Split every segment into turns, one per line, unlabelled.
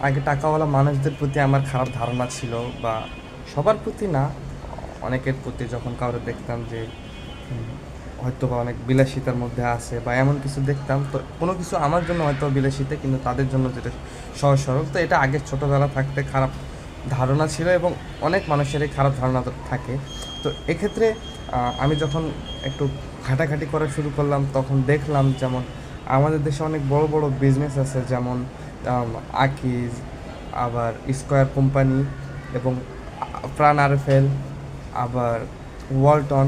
আগে টাকাওয়ালা মানুষদের প্রতি আমার খারাপ ধারণা ছিল, বা সবার প্রতি না, অনেকের প্রতি যখন কাউকে দেখতাম যে হয়তো বা অনেক বিলাসিতার মধ্যে আছে বা এমন কিছু দেখতাম, তো কোনো কিছু আমার জন্য হয়তো বিলাসিতা কিন্তু তাদের জন্য যেটা সহজ সরল, তো এটা আগের ছোটোবেলা থাকতে খারাপ ধারণা ছিল এবং অনেক মানুষেরই খারাপ ধারণা তো থাকে। তো এক্ষেত্রে আমি যখন একটু ঘাটাঘাটি করা শুরু করলাম তখন দেখলাম যেমন আমাদের দেশে অনেক বড় বড় বিজনেস আছে, যেমন আকিজ, আবার স্কয়ার কোম্পানি এবং প্রাণ আরএফএল, আবার ওয়ালটন।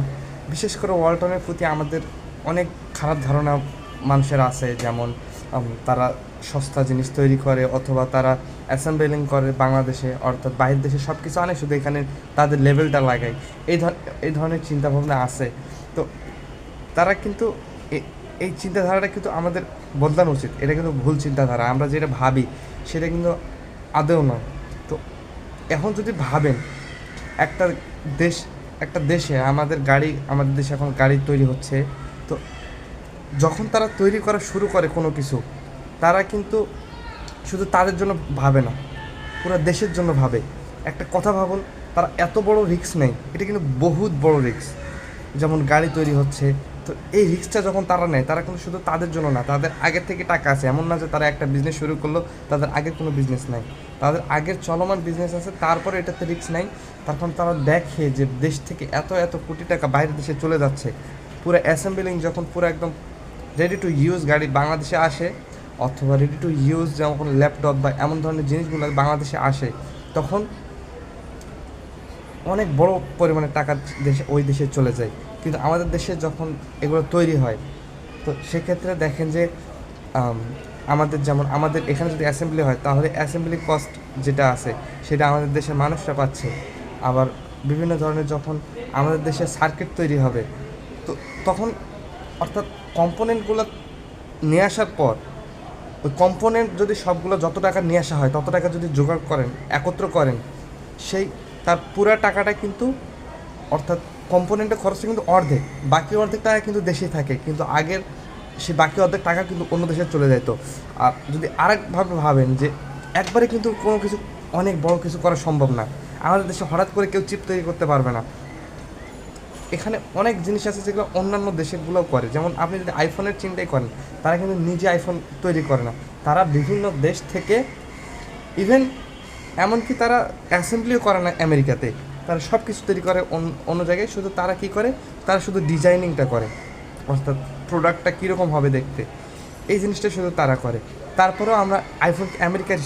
বিশেষ করে ওয়ালটনের প্রতি আমাদের অনেক খারাপ ধারণা মানুষের আছে, যেমন তারা সস্তা জিনিস তৈরি করে অথবা তারা অ্যাসেম্বলিং করে বাংলাদেশে, অর্থাৎ বাইরের দেশে সব কিছু আনে, শুধু এখানে তাদের লেভেলটা লাগায়। এই ধরনের চিন্তাভাবনা আছে। তো তারা কিন্তু এই চিন্তাধারাটা কিন্তু আমাদের বদলানো উচিত। এটা কিন্তু ভুল চিন্তাধারা, আমরা যেটা ভাবি সেটা কিন্তু আদৌ নয়। তো এখন যদি ভাবেন, একটা দেশ একটা দেশে আমাদের দেশে এখন গাড়ি তৈরি হচ্ছে, তো যখন তারা তৈরি করা শুরু করে কোনো কিছু, তারা কিন্তু শুধু তাদের জন্য ভাবে না, পুরো দেশের জন্য ভাবে। একটা কথা ভাবুন, তারা এত বড় রিস্ক নেয়, এটা কিন্তু বহুত বড় রিস্ক। যেমন গাড়ি তৈরি হচ্ছে, তো এই রিস্কটা যখন তারা নেয়, তারা কিন্তু শুধু তাদের জন্য না, তাদের আগের থেকে টাকা আছে। এমন না যে তারা একটা বিজনেস শুরু করলো, তাদের আগের কোনো বিজনেস নাই, তাদের আগের চলমান বিজনেস আছে, তারপরে এটাতে রিস্ক নাই। তারপর তারা দেখে যে দেশ থেকে এত এত কোটি টাকা বাইরের দেশে চলে যাচ্ছে, পুরো অ্যাসেম্বলিং যখন পুরো একদম রেডি টু ইউজ গাড়ি বাংলাদেশে আসে, অথবা রেডি টু ইউজ যেমন ল্যাপটপ বা এমন ধরনের জিনিসগুলো বাংলাদেশে আসে, তখন অনেক বড় পরিমাণে টাকা ওই দেশে চলে যায়। কিন্তু আমাদের দেশে যখন এগুলো তৈরি হয়, তো সেক্ষেত্রে দেখেন যে আমাদের এখানে যদি অ্যাসেম্বলি হয়, তাহলে অ্যাসেম্বলি কস্ট যেটা আছে সেটা আমাদের দেশের মানুষরা পাচ্ছে। আবার বিভিন্ন ধরনের যখন আমাদের দেশে সার্কিট তৈরি হবে, তো তখন অর্থাৎ কম্পোনেন্টগুলো নিয়ে আসার পর, ওই কম্পোনেন্ট যদি সবগুলো যত টাকা নিয়ে আসা হয় তত টাকা যদি জোগাড় করেন, একত্র করেন, সেই তার পুরো টাকাটা কিন্তু, অর্থাৎ কম্পোনেন্টের খরচটা কিন্তু অর্ধেক, বাকি অর্ধেক টাকা কিন্তু দেশেই থাকে, কিন্তু আগের সেই বাকি অর্ধেক টাকা কিন্তু অন্য দেশে চলে যেত। আর যদি আরেকভাবে ভাবেন যে একবারে কিন্তু কোনো কিছু অনেক বড় কিছু করা সম্ভব না, আমাদের দেশে হঠাৎ করে কেউ চিপ তৈরি করতে পারবে না। এখানে অনেক জিনিস আছে যেগুলো অন্যান্য দেশেরগুলোও করে। যেমন আপনি যদি আইফোনের চিন্তাই করেন, তারা কিন্তু নিজে আইফোন তৈরি করে না, তারা বিভিন্ন দেশ থেকে, ইভেন এমনকি তারা অ্যাসেম্বলিও করে না আমেরিকাতে, তারা সব কিছু তৈরি করে অন্য জায়গায়। শুধু তারা কী করে, তারা শুধু ডিজাইনিংটা করে, অর্থাৎ প্রোডাক্টটা কীরকম হবে দেখতে, এই জিনিসটা শুধু তারা করে। তারপরেও আমরা আইফোন আমেরিকার